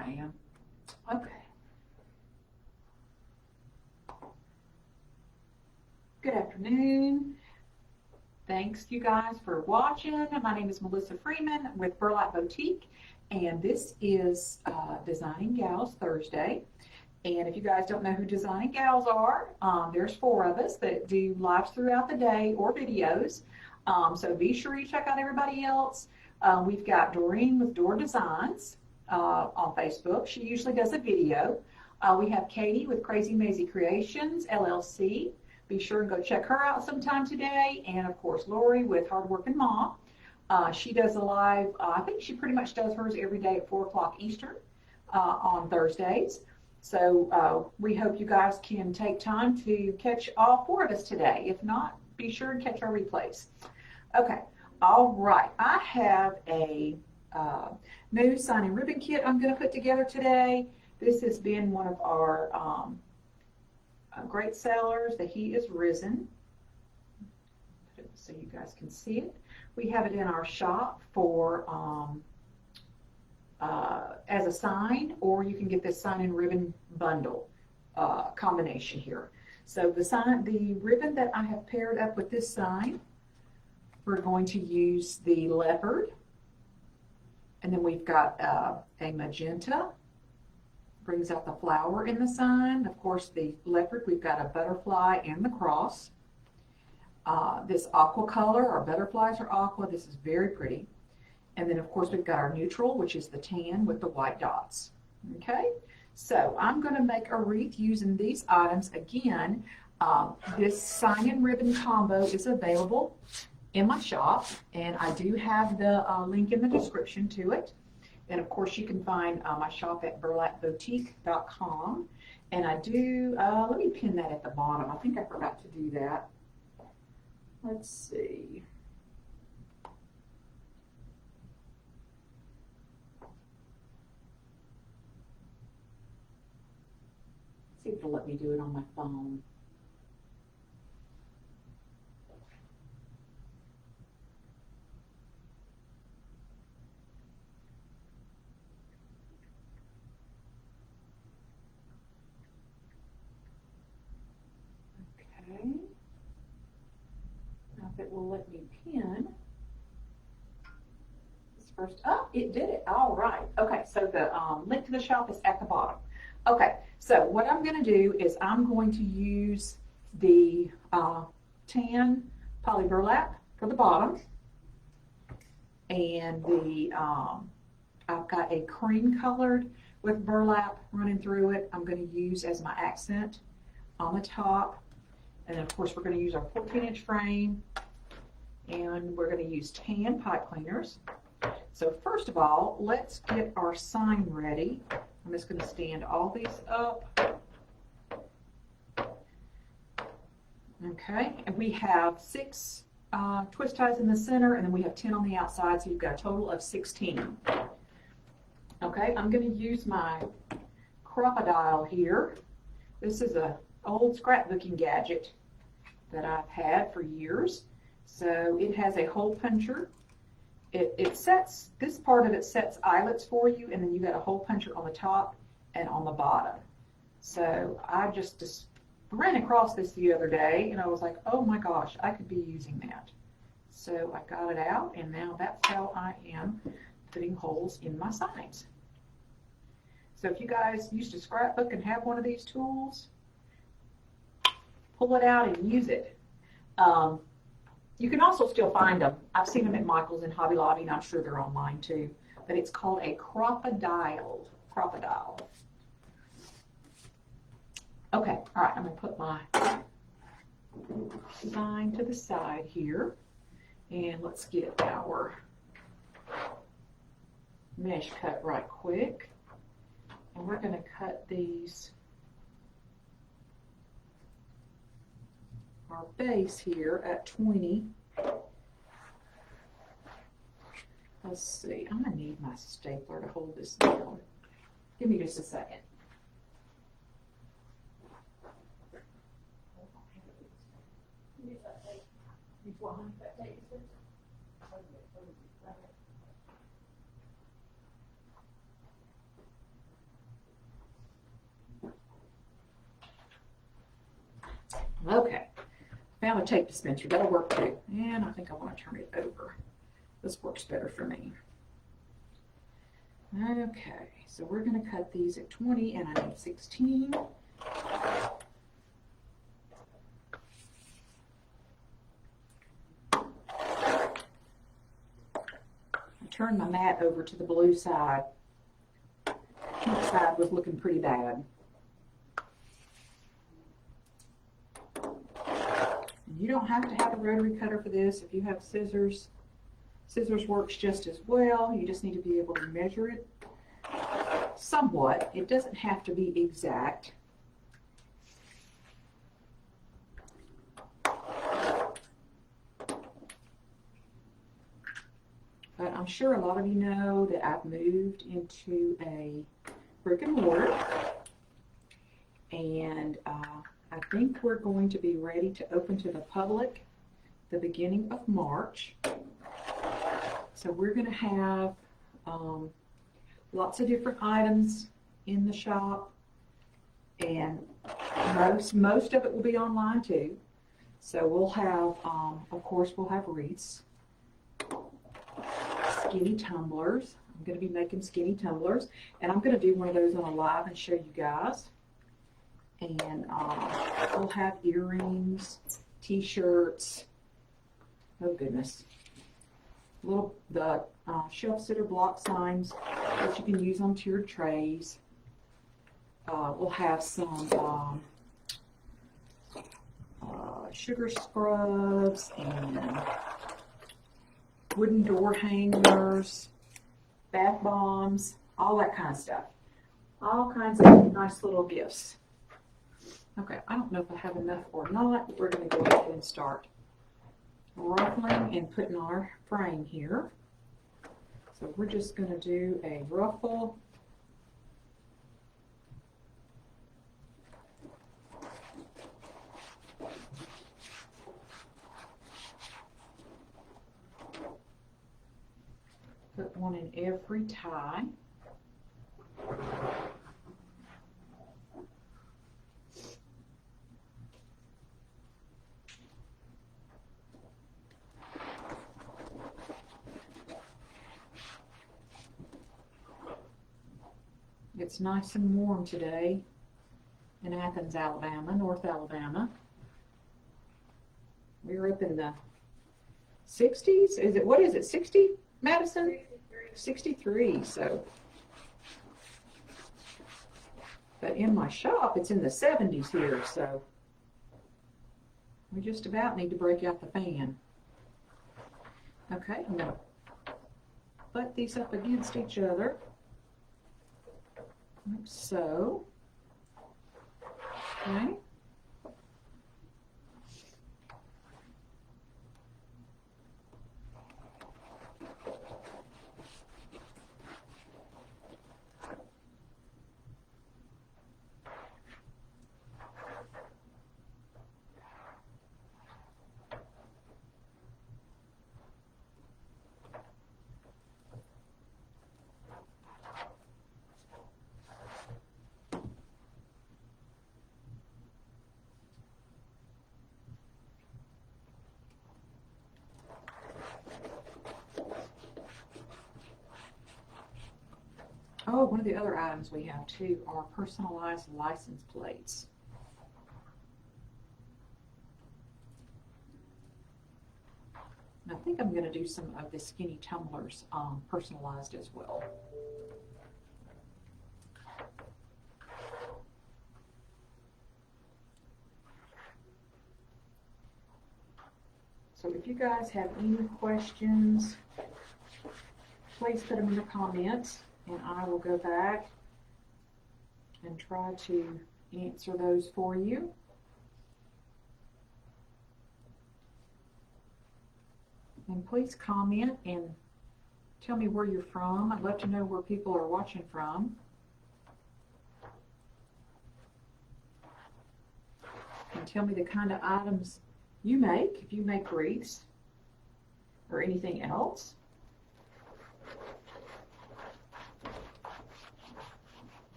I am. Okay. Good afternoon. Thanks you guys for watching. My name is Melissa Freeman with Burlap Boutique, and this is Designing Gals Thursday. And if you guys don't know who Designing Gals are, there's 4 of us that do lives throughout the day or videos. So be sure you check out everybody else. We've got Doreen with Door Designs on Facebook. She usually does a video. We have Katie with Crazy Maisie Creations, LLC. Be sure and go check her out sometime today. And of course, Lori with Hard Working Mom. She does a live, I think she pretty much does hers every day at 4 o'clock Eastern on Thursdays. So we hope you guys can take time to catch all 4 of us today. If not, be sure and catch our replays. Okay, all right. I have a new sign and ribbon kit I'm going to put together today. This has been one of our great sellers. The He Is Risen. Put it so you guys can see it. We have it in our shop for as a sign, or you can get this sign and ribbon bundle combination here. So the ribbon that I have paired up with this sign, we're going to use the leopard, and then we've got a magenta, brings out the flower in the sign. Of course, the leopard, we've got a butterfly and the cross. This aqua color, our butterflies are aqua. This is very pretty. And then, of course, we've got our neutral, which is the tan with the white dots. Okay, so I'm going to make a wreath using these items. Again, this sign and ribbon combo is available in my shop, and I do have the link in the description to it. And of course, you can find my shop at burlapboutique.com. And I do, let me pin that at the bottom. I think I forgot to do that. Let's see. See if it'll let me do it on my phone. Okay. Now if it will let me pin this first. Oh, it did it. All right. Okay, so the link to the shop is at the bottom. Okay, so what I'm going to do is I'm going to use the tan poly burlap for the bottom, and the I've got a cream colored with burlap running through it. I'm going to use as my accent on the top, and then of course we're going to use our 14-inch frame, and we're going to use tan pipe cleaners. So first of all, let's get our sign ready. I'm just going to stand all these up. Okay, and we have 6 twist ties in the center, and then we have 10 on the outside, so you've got a total of 16. Okay, I'm going to use my crocodile here. This is an old scrapbooking gadget that I've had for years. So it has a hole puncher. It sets, this part of it sets eyelets for you, and then you got a hole puncher on the top and on the bottom. So I just ran across this the other day, and I was like, oh my gosh, I could be using that. So I got it out, and now that's how I am putting holes in my signs. So if you guys used to scrapbook and have one of these tools, pull it out and use it. You can also still find them. I've seen them at Michael's and Hobby Lobby, and I'm sure they're online too. But it's called a crocodile. Okay, all right, I'm going to put my sign to the side here. And let's get our mesh cut right quick. And we're going to cut these, our base here at 20. Let's see, I'm going to need my stapler to hold this down. Give me just a second. Okay, found a tape dispenser. That'll work too. And I think I want to turn it over. This works better for me. Okay, so we're going to cut these at 20 and I need 16. Turn my mat over to the blue side. The pink side was looking pretty bad. And you don't have to have a rotary cutter for this. If you have scissors, scissors works just as well. You just need to be able to measure it somewhat. It doesn't have to be exact. But I'm sure a lot of you know that I've moved into a brick and mortar, and I think we're going to be ready to open to the public the beginning of March. So we're going to have lots of different items in the shop, and most of it will be online too. So we'll have, of course, we'll have wreaths. Skinny tumblers. I'm going to be making skinny tumblers, and I'm going to do one of those on a live and show you guys. And we'll have earrings, t-shirts. Oh goodness! The shelf sitter block signs that you can use on tiered trays. We'll have some sugar scrubs and wooden door hangers, bath bombs, all that kind of stuff. All kinds of nice little gifts. Okay, I don't know if I have enough or not, but we're going to go ahead and start ruffling and putting our frame here. So we're just going to do a ruffle. Put one in every tie. It's nice and warm today in Athens, Alabama, North Alabama. We're up in the 60s. Is it, what is it, 60, Madison? 63, so. But in my shop, it's in the 70s here, so we just about need to break out the fan. Okay, I'm going to butt these up against each other, like so. Okay. Oh, one of the other items we have too are personalized license plates. And I think I'm going to do some of the skinny tumblers personalized as well. So if you guys have any questions, please put them in the comments, and I will go back and try to answer those for you. And please comment and tell me where you're from. I'd love to know where people are watching from. And tell me the kind of items you make, if you make wreaths or anything else.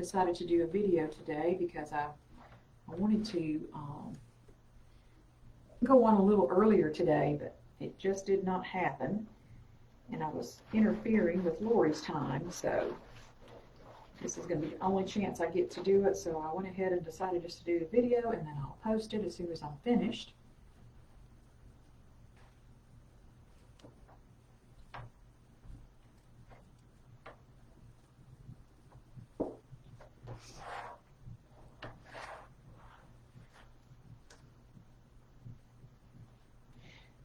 decided to do a video today because I wanted to go on a little earlier today, but it just did not happen. And I was interfering with Lori's time, so this is going to be the only chance I get to do it. So I went ahead and decided just to do the video, and then I'll post it as soon as I'm finished.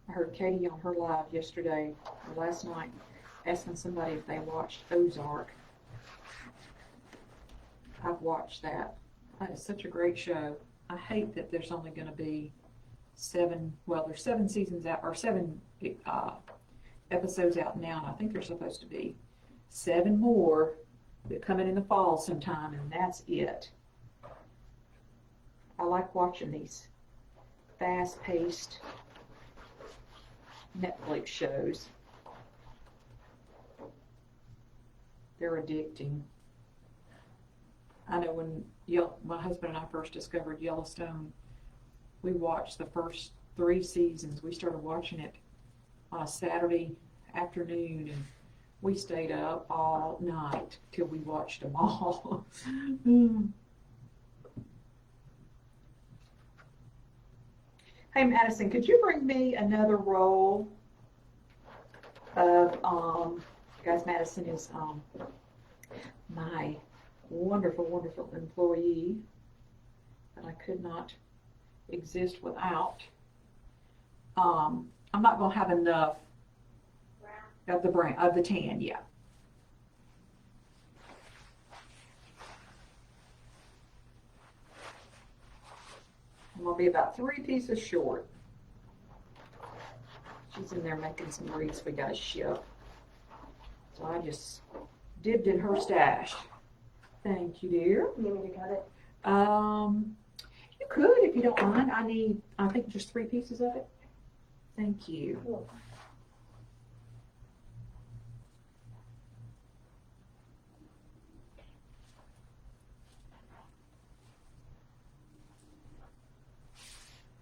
I heard Katie on her live yesterday or last night asking somebody if they watched Ozark. I've watched that. That is such a great show. I hate that there's only going to be there's 7 seasons out, or 7 episodes out now, and I think there's supposed to be 7 more that come in the fall sometime, and that's it. I like watching these fast-paced Netflix shows. They're addicting. I know when my husband and I first discovered Yellowstone, we watched the first 3 seasons. We started watching it on a Saturday afternoon, and we stayed up all night till we watched them all. Hey Madison, could you bring me another roll of, guys, Madison is my wonderful, wonderful employee that I could not exist without. I'm not going to have enough of the tan, yeah. I'm going to be about 3 pieces short. She's in there making some wreaths we got to ship. So I just dipped in her stash. Thank you, dear. You need me to cut it? You could if you don't mind. I think just 3 pieces of it. Thank you. Cool.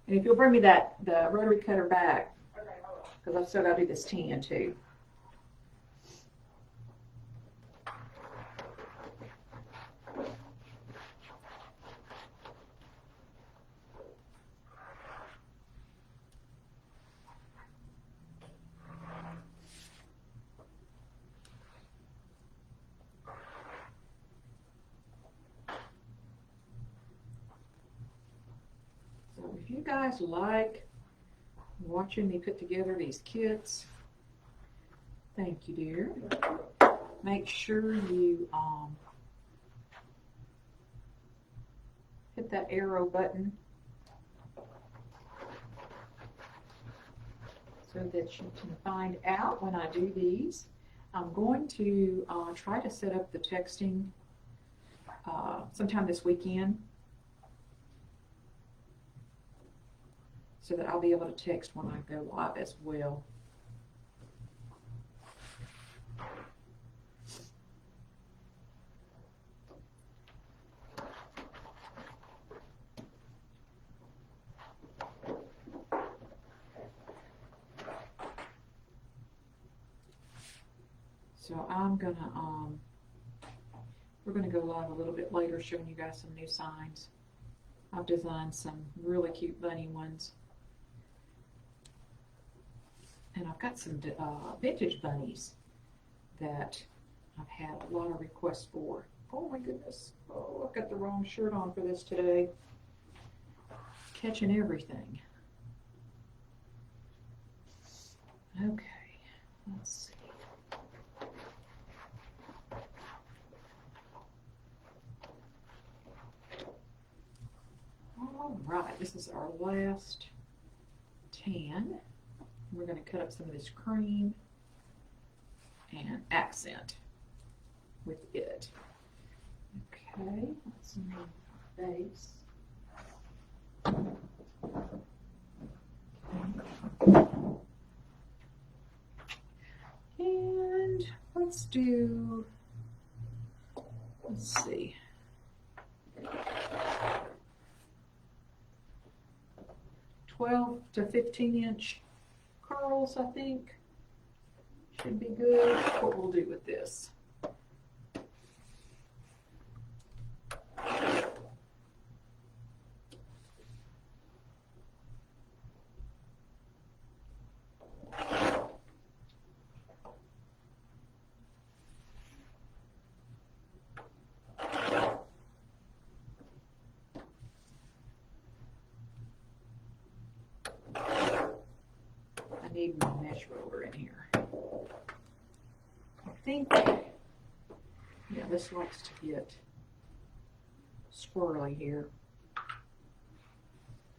And if you'll bring me the rotary cutter back, because I've still got to do this tan too. If you guys like watching me put together these kits, thank you, dear. Make sure you hit that arrow button so that you can find out when I do these. I'm going to try to set up the texting sometime this weekend, so that I'll be able to text when I go live as well. So we're gonna go live a little bit later showing you guys some new signs. I've designed some really cute bunny ones. And I've got some vintage bunnies that I've had a lot of requests for. Oh my goodness. Oh, I've got the wrong shirt on for this today. Catching everything. Okay, let's see. All right, this is our last tan. We're going to cut up some of this cream and accent with it. Okay, let's make our base. And let's see, 12 to 15 inch curls, I think. Should be good. What we'll do with this. Need my mesh roller in here. I think, yeah, this likes to get swirly here.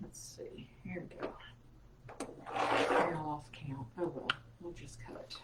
Let's see, here we go. I lost count. Oh well, we'll just cut.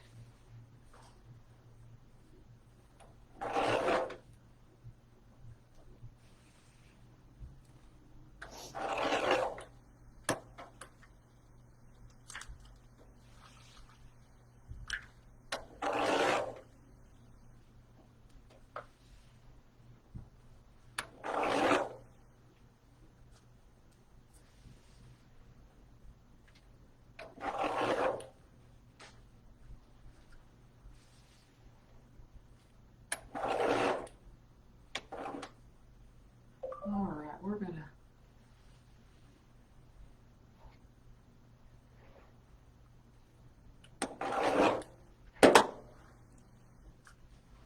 We're gonna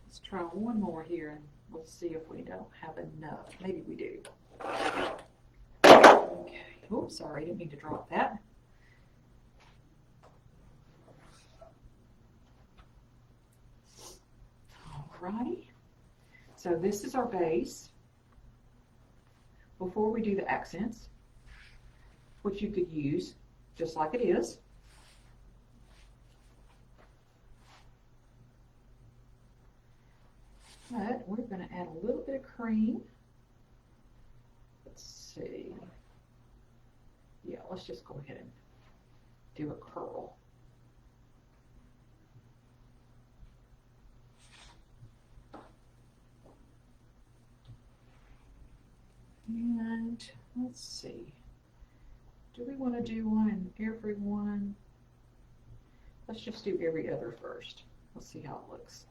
let's try one more here and we'll see if we don't have enough. Maybe we do. Okay. Oops, sorry, didn't mean to drop that. Alrighty. So this is our base. Before we do the accents, which you could use just like it is. But we're going to add a little bit of cream. Let's see. Yeah, let's just go ahead and do a curl. And let's see, do we want to do one in every one? Let's just do every other first. Let's see how it looks.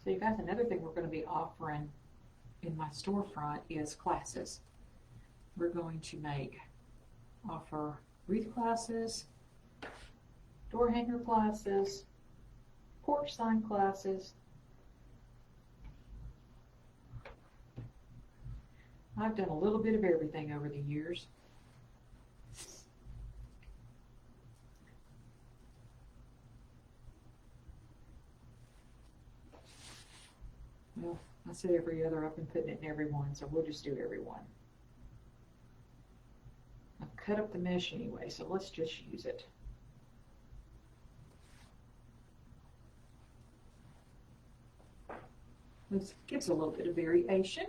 So you guys, another thing we're going to be offering in my storefront is classes. We're going to offer wreath classes, door hanger classes, porch sign classes. I've done a little bit of everything over the years. Well, I said every other, I've been putting it in every one, so we'll just do every one. I've cut up the mesh anyway, so let's just use it. This gives a little bit of variation.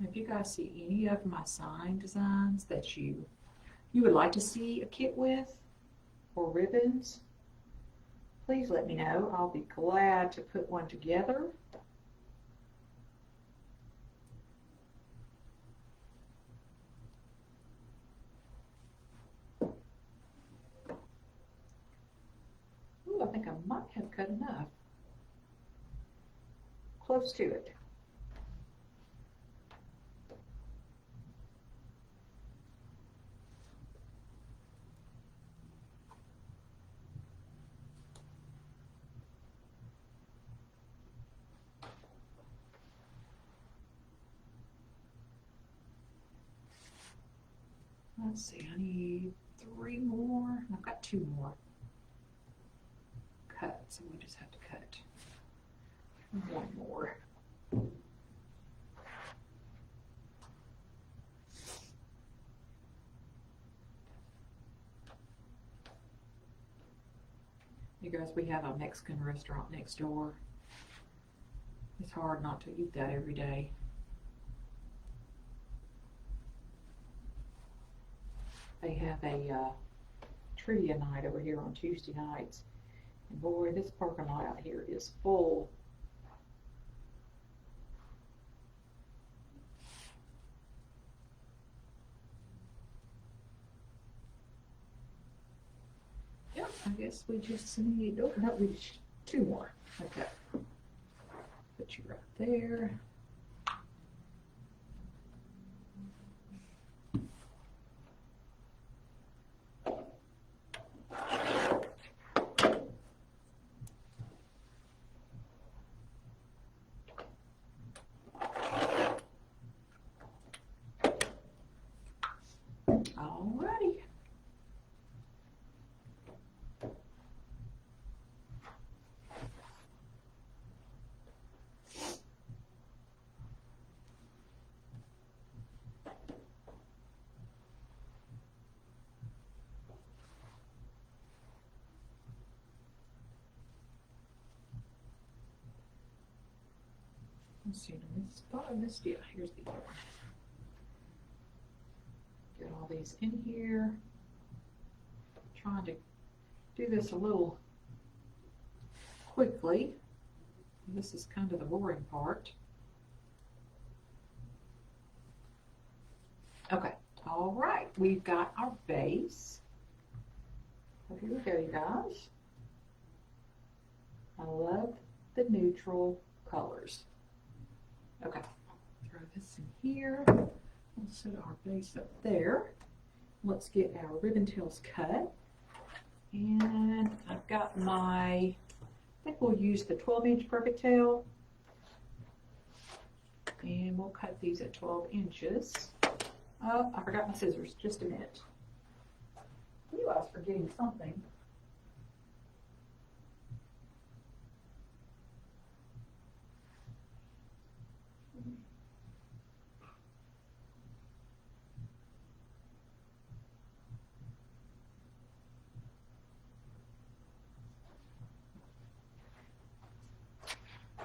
If you guys see any of my sign designs that you you would like to see a kit with, or ribbons, please let me know. I'll be glad to put one together. Ooh, I think I might have cut enough. Close to it. Let's see, I need 3 more. I've got 2 more cut, so we just have to cut 1 more. You guys, we have a Mexican restaurant next door. It's hard not to eat that every day. They have a trivia night over here on Tuesday nights. And boy, this parking lot out here is full. Yep, I guess we just need, oh, no, we just 2 more. Okay. Put you right there. Alrighty. Let's see, this bottom, this deal. Here's the other one. Get all these in here. Trying to do this a little quickly. This is kind of the boring part. Okay, all right, we've got our base. So here we go, you guys. I love the neutral colors. Okay, throw this in here. We'll set our base up there. Let's get our ribbon tails cut. And I've got my, I think we'll use the 12-inch perfect tail. And we'll cut these at 12 inches. Oh, I forgot my scissors. Just a minute. You guys forgetting something.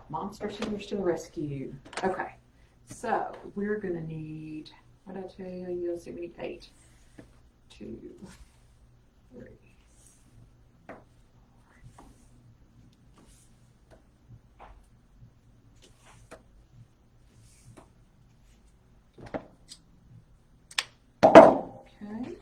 Monster scissors to the rescue. Okay, so we're gonna need, what did I tell you? Let's see, we need 8. 2, 3. Okay.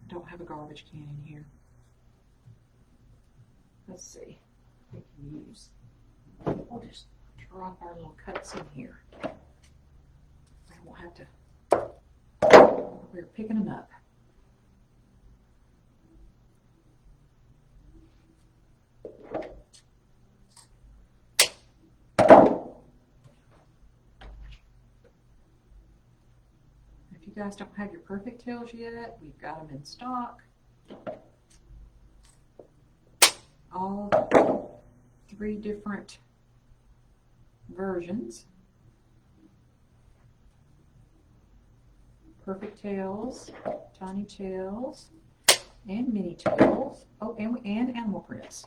Don't have a garbage can in here. Let's see. We can use. We'll just drop our little cuts in here. We won't have to. We're picking them up. If you guys don't have your perfect tails yet, we've got them in stock. All 3 different versions. perfect tails, tiny tails, and mini tails. Oh, and animal prints.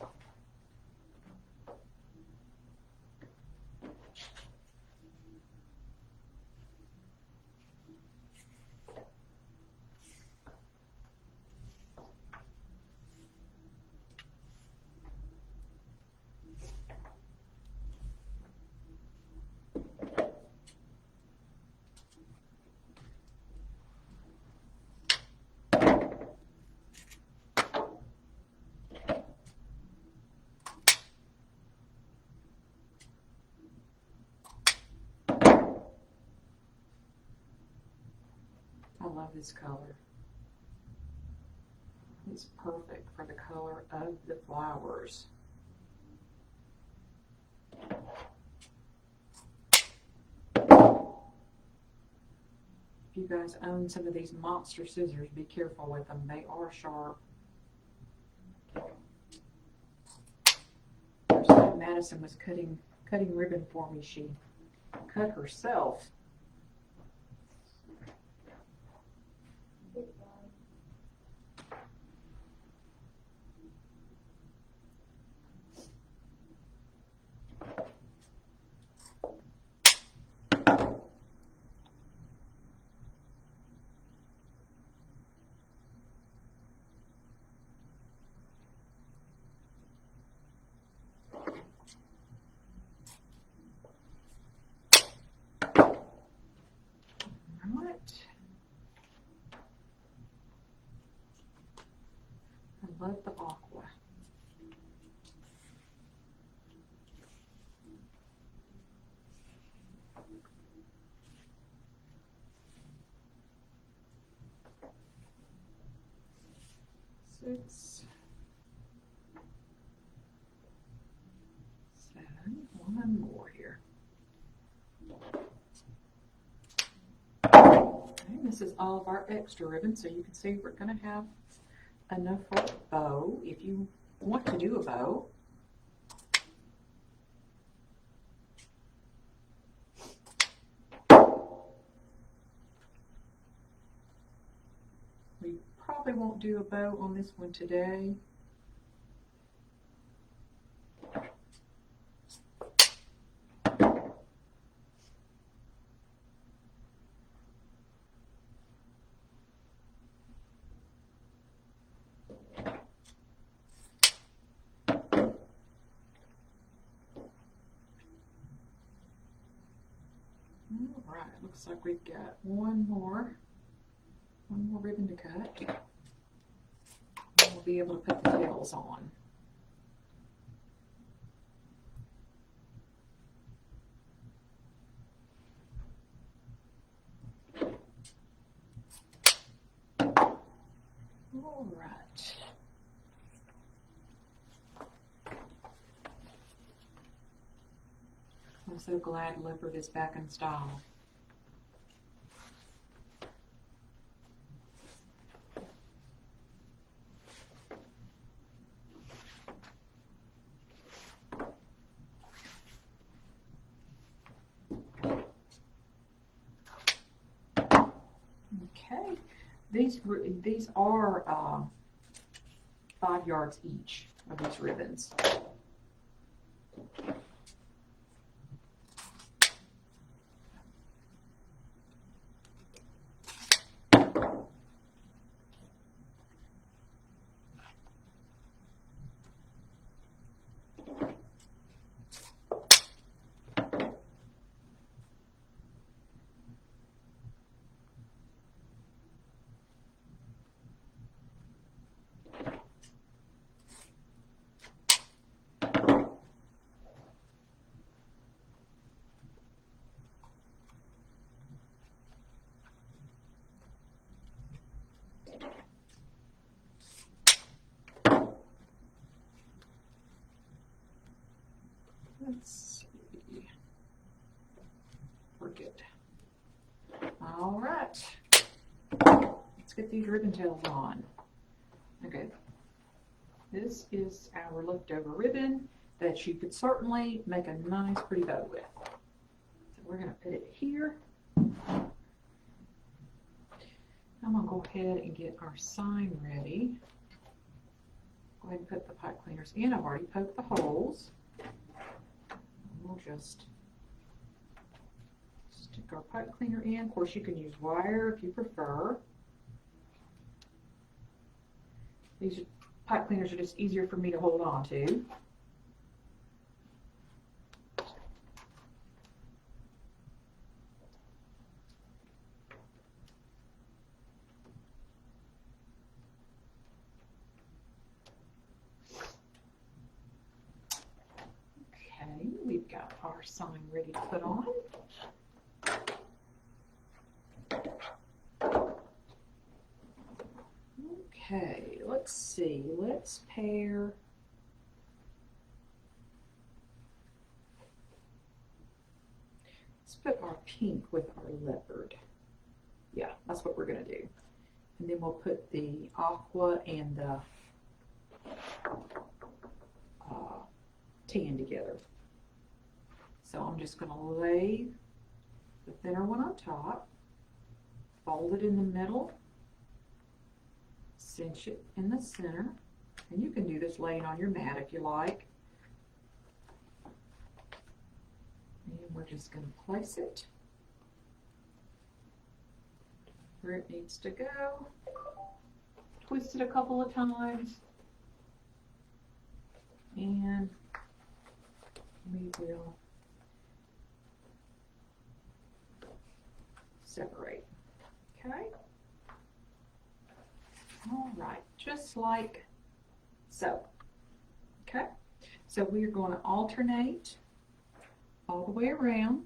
I love this color. It's perfect for the color of the flowers. If you guys own some of these monster scissors, be careful with them. They are sharp. First time Madison was cutting ribbon for me, she cut herself. I love the aqua. Six, seven, one more here. Okay, this is all of our extra ribbon, so you can see we're going to have enough for a bow if you want to do a bow. We probably won't do a bow on this one today. All right, looks like we've got one more ribbon to cut. And we'll be able to put the tails on. All right. I'm so glad leopard is back in style. Okay, these are 5 yards each of these ribbons. Let's see. We're good. All right. Let's get these ribbon tails on. Okay. This is our leftover ribbon that you could certainly make a nice pretty bow with. So we're going to put it here. I'm going to go ahead and get our sign ready. Go ahead and put the pipe cleaners in. I've already poked the holes. We'll just stick our pipe cleaner in. Of course, you can use wire if you prefer. These pipe cleaners are just easier for me to hold on to. Okay, we've got our sign ready to put on. Okay, let's see. Let's pair. Let's put our pink with our leopard. Yeah, that's what we're going to do. And then we'll put the aqua and the tan together. So I'm just going to lay the thinner one on top, fold it in the middle, cinch it in the center, and you can do this laying on your mat if you like. And we're just going to place it where it needs to go. Twist it a couple of times, and we will separate. Okay. All right, just like so. Okay, so we are going to alternate all the way around.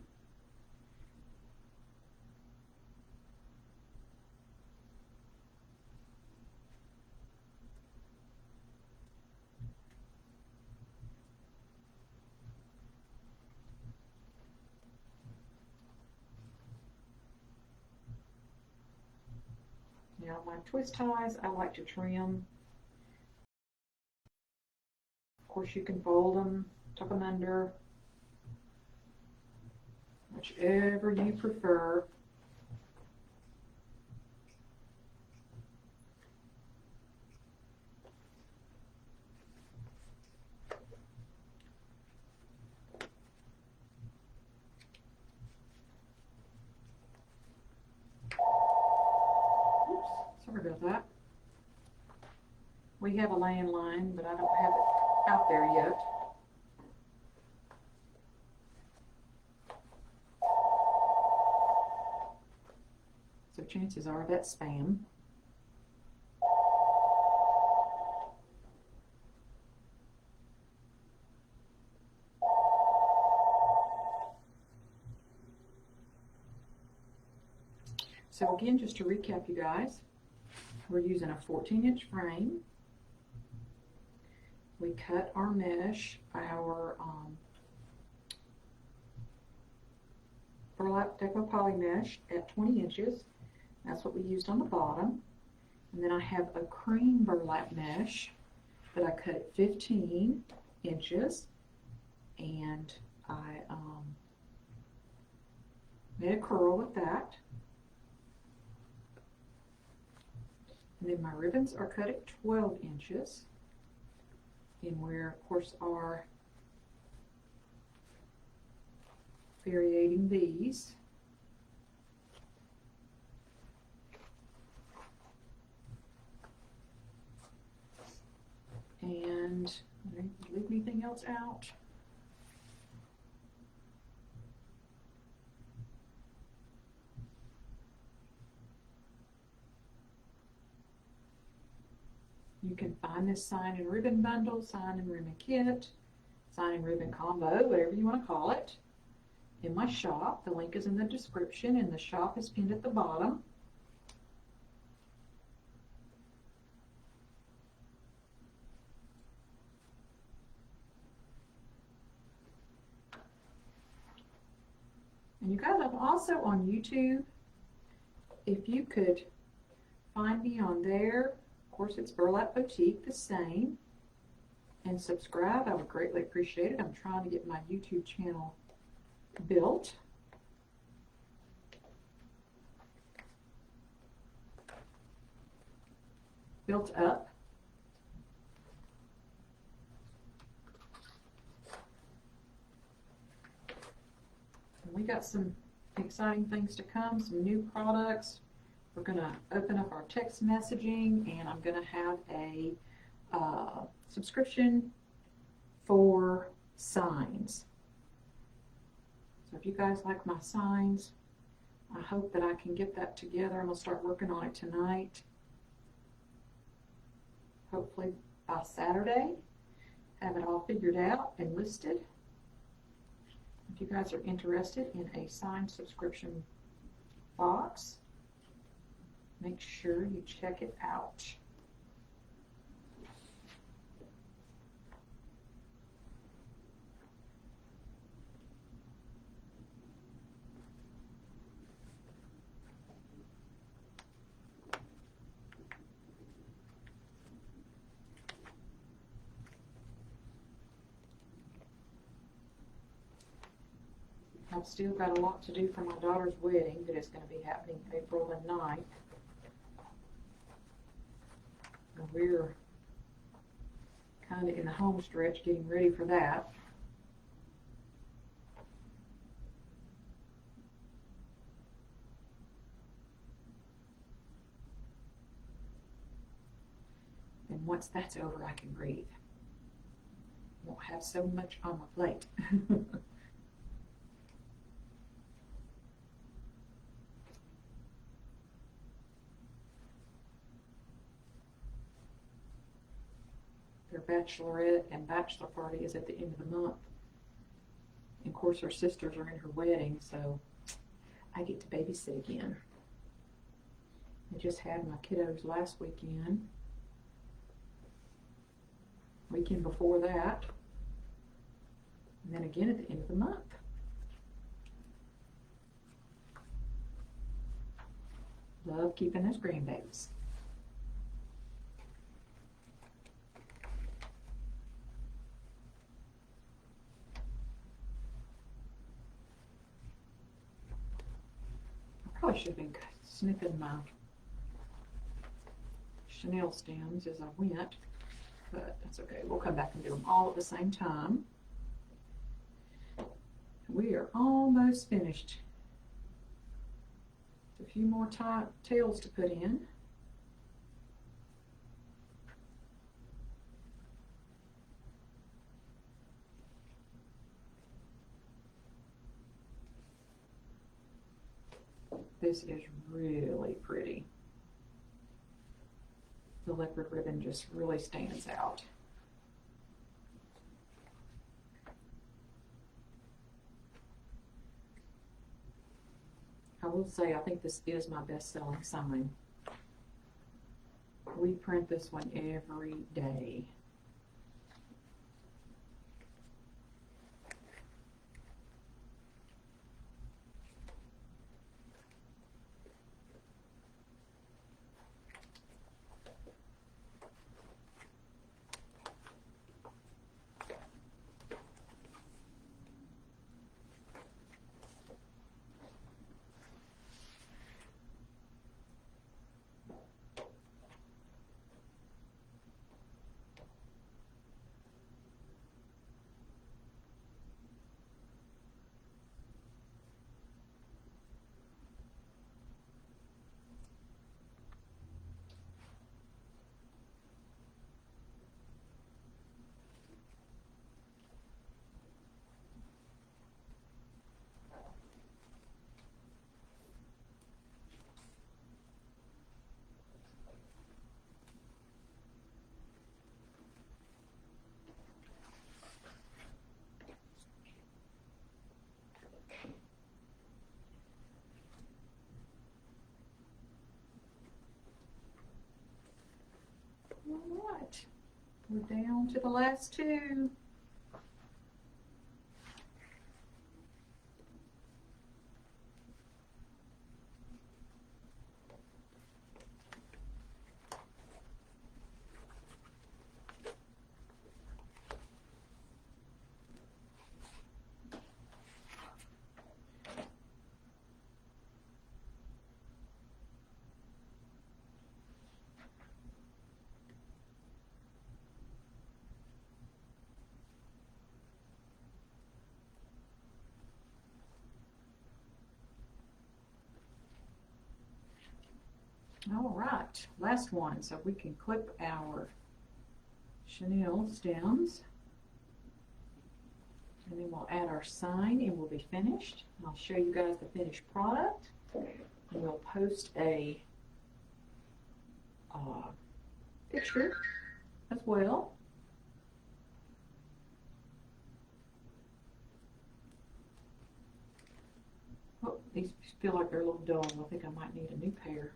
Now my twist ties, I like to trim. Of course, you can fold them, tuck them under, whichever you prefer. Sorry about that. We have a landline, but I don't have it out there yet. So chances are that's spam. So again, just to recap you guys, we're using a 14-inch frame. We cut our mesh, our burlap deco poly mesh at 20 inches. That's what we used on the bottom. And then I have a cream burlap mesh that I cut at 15 inches. And I made a curl with that. And then my ribbons are cut at 12 inches. And we're, of course, are variating these. And leave anything else out? You can find this sign and ribbon bundle, sign and ribbon kit, sign and ribbon combo, whatever you want to call it, in my shop. The link is in the description, and the shop is pinned at the bottom. And you guys, I'm also on YouTube. If you could find me on there, of course it's Burlap Boutique, the same, and subscribe, I would greatly appreciate it. I'm trying to get my YouTube channel built. built up. And we got some exciting things to come, some new products. We're going to open up our text messaging, and I'm going to have a subscription for signs. So if you guys like my signs, I hope that I can get that together. I'm going to start working on it tonight. Hopefully by Saturday, have it all figured out and listed. If you guys are interested in a sign subscription box, make sure you check it out. I've still got a lot to do for my daughter's wedding that is going to be happening April the 9th. And we're kind of in the home stretch getting ready for that. And once that's over, I can breathe. Won't have so much on my plate. Their bachelorette and bachelor party is at the end of the month. And of course, her sisters are in her wedding, so I get to babysit again. I just had my kiddos last weekend. Weekend before that. And then again at the end of the month. Love keeping those grandbabies. Probably should have been snipping my chenille stems as I went, but that's okay. We'll come back and do them all at the same time. We are almost finished. A few more tails to put in. This is really pretty. The leopard ribbon just really stands out. I will say I think this is my best-selling sign. We print this one every day. All right, we're down to the last two. All right, last one, so we can clip our chenille stems. And then we'll add our sign and we'll be finished. I'll show you guys the finished product. And we'll post a picture as well. Oh, these feel like they're a little dull. I think I might need a new pair.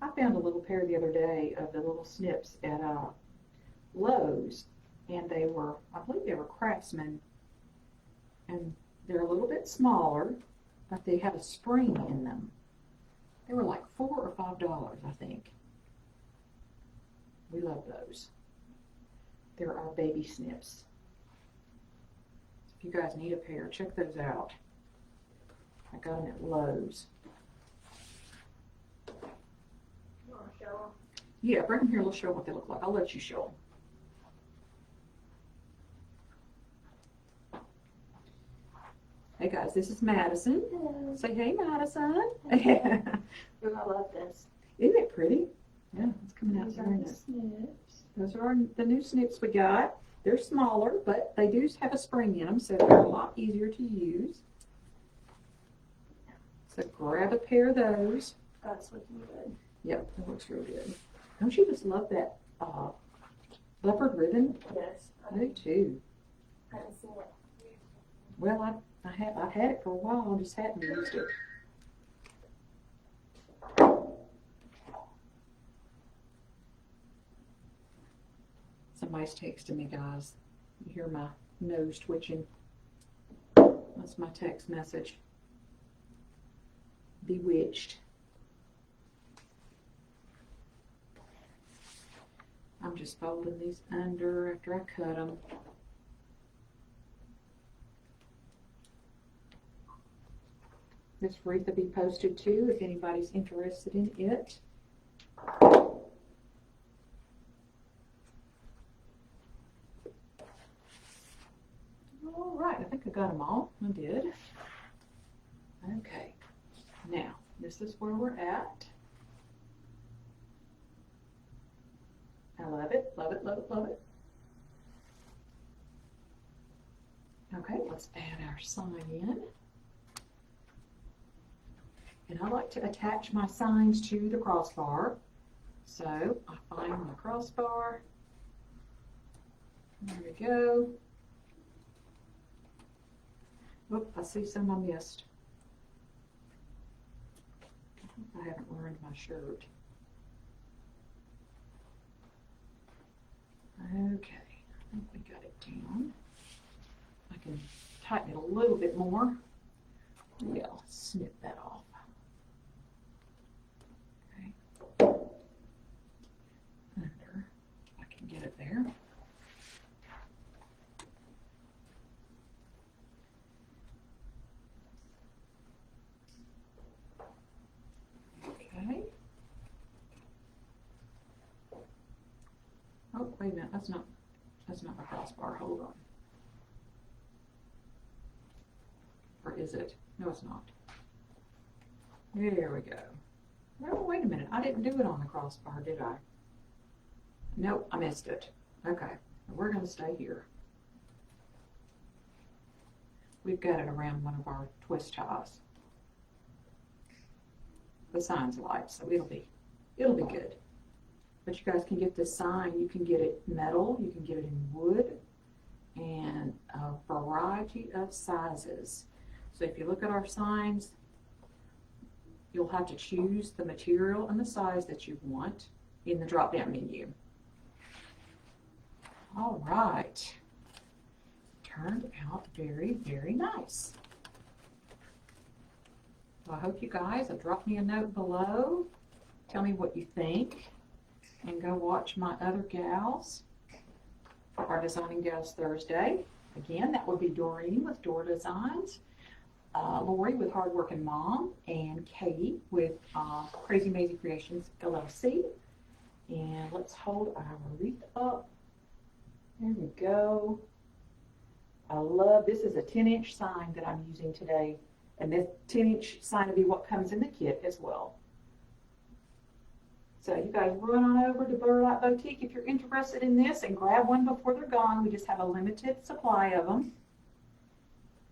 I found a little pair the other day of the little snips at Lowe's, and they were, I believe they were Craftsman, and they're a little bit smaller, but they have a spring in them. They were like $4 or $5, I think. We love those. They're our baby snips. If you guys need a pair, check those out. I got them at Lowe's. You want to show them? Yeah, bring them here. We'll show what they look like. I'll let you show them. Hey guys, this is Madison. Hello. Say hey, Madison. Ooh, I love this. Isn't it pretty? Yeah, it's coming out These very are the nice. snips. Those are the new snips we got. They're smaller, but they do have a spring in them, so they're a lot easier to use. So grab a pair of those. That's looking good. Yep, that looks real good. Don't you just love that leopard ribbon? Yes. I do too. I haven't seen it. Well, I've had it for a while, I just hadn't used it. Somebody's texting me, guys. You hear my nose twitching. That's my text message. Bewitched. I'm just folding these under after I cut them. This wreath will be posted too if anybody's interested in it. All right, I think I got them all. I did. Okay, now this is where we're at. I love it, love it, love it, love it. Okay, let's add our sign in. And I like to attach my signs to the crossbar. So I find my crossbar. There we go. Whoop, I see some I missed. I hope I haven't ruined my shirt. Okay, I think we got it down. I can tighten it a little bit more. Yeah, let's snip that off. Okay. Under, I can get it there. Okay. Oh, wait a minute, that's not my crossbar, hold on. Or is it? No, it's not. There we go. Oh, wait a minute, I didn't do it on the crossbar, did I? Nope, I missed it. Okay, we're gonna stay here. We've got it around one of our twist ties. The sign's light, so it'll be good. But you guys can get this sign, you can get it metal, you can get it in wood, and a variety of sizes. So if you look at our signs, you'll have to choose the material and the size that you want in the drop-down menu. All right. Turned out very, very nice. So I hope you guys will drop me a note below. Tell me what you think. And go watch my other gals for our Designing Gals Thursday. Again, that would be Doreen with Door Designs, Lori with Hardworking Mom, and Katie with Crazy Maisie Creations LLC. And let's hold our wreath up. There we go. I love, this is a 10-inch sign that I'm using today. And this 10-inch sign will be what comes in the kit as well. So you guys run on over to Burlap Boutique if you're interested in this and grab one before they're gone. We just have a limited supply of them.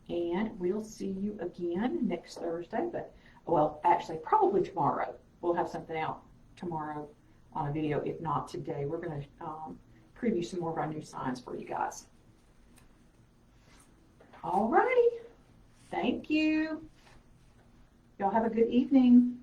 And we'll see you again next Thursday, but, well, actually, probably tomorrow. We'll have something out tomorrow on a video, if not today. We're going to preview some more of our new signs for you guys. All righty. Thank you. Y'all have a good evening.